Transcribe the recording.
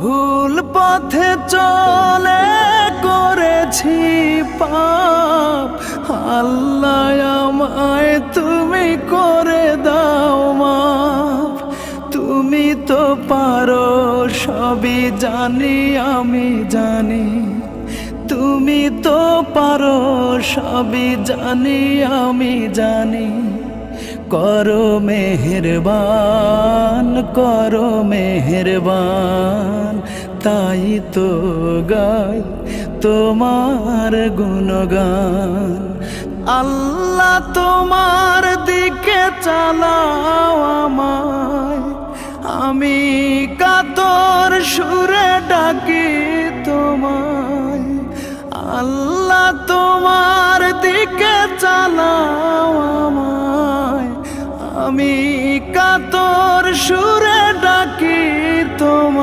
ভুল পথে চলে করেছি পাপ, আল্লাহ আমায় তুমি করে দাও মাফ। তুমি তো পারো সবই জানি আমি জানি, তুমি তো পারো সবই জানি আমি জানি। করো মেহেরবান, করো মেহেরবান, তাই তো গাই তোমার গুণগান। আল্লাহ তোমার দিকে চালাও আমায়, আমি কাতর সুরে ডাকি তোমায়। আল্লাহ তোমার দিকে চালাও আমায়, আমি কাতর সুরে ডাকি তোমায়।